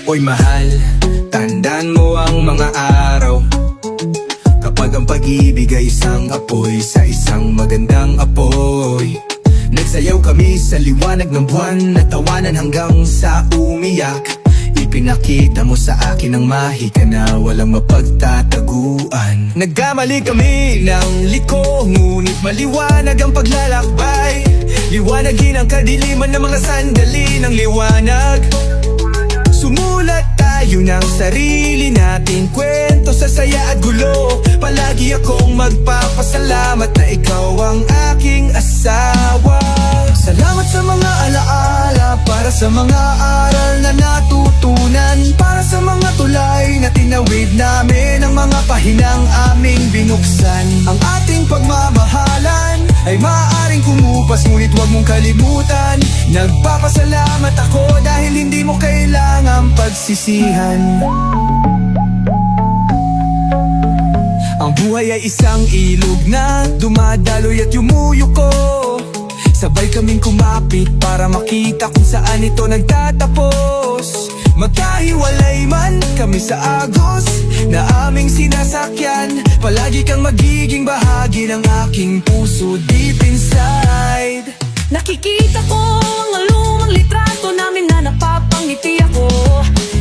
Oy mahal, tandaan mo ang mga araw kapag ang pag-ibig ay isang apoy sa isang magandang apoy. Nagsayaw kami sa liwanag ng buwan, natawanan hanggang sa umiyak. Ipinakita mo sa akin ang mahika na walang mapagtataguan. Nagkamali kami ng liko, ngunit maliwanag ang paglalakbay. Liwanagin ang kadiliman ng mga sandali ng liwanag. Sumulat tayo ng sarili nating kwento sa saya at gulo. Palagi akong magpapasalamat na ikaw ang aking asawa. Salamat sa mga alaala, para sa mga aral na natutunan, para sa mga tulay na tinawid namin, ang mga pahinang aming binuksan. Ang ating pagmamahalan ay maaaring kumupas, ngunit huwag mong kalimutan. Nagpapasalamat ako dahil hindi mo kailangang pagsisihan. Ang buhay ay isang ilog na dumadaloy at yumuyuko. Sabay kaming kumapit para makita kung saan ito nagtatapos. Magkahiwalay man kami sa agos na aming sinasakyan, palagi kang magiging bahagi ng aking puso deep inside. Nakikita ko ang lumang litrato namin na napapangiti ako.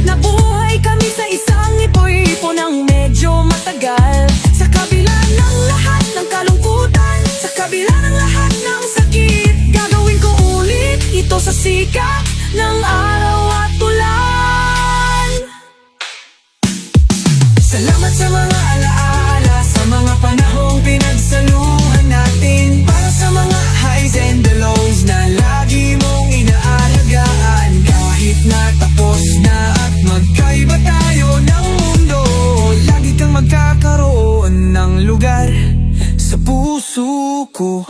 Nabuhay kami sa isang ipo-ipo ng medyo matagal. Sa kabila ng lahat ng kalungkutan, sa kabila ng lahat ng sakit, gagawin ko ulit ito sa sikat ng araw at ulan. Salamat sa mga alaala, sa mga panahong pinagsaluhan natin, para sa mga highs and the lows na lagi mong inaalagaan. Kahit natapos na at magkaiba tayo ng mundo, lagi kang magkakaroon ng lugar sa puso ko.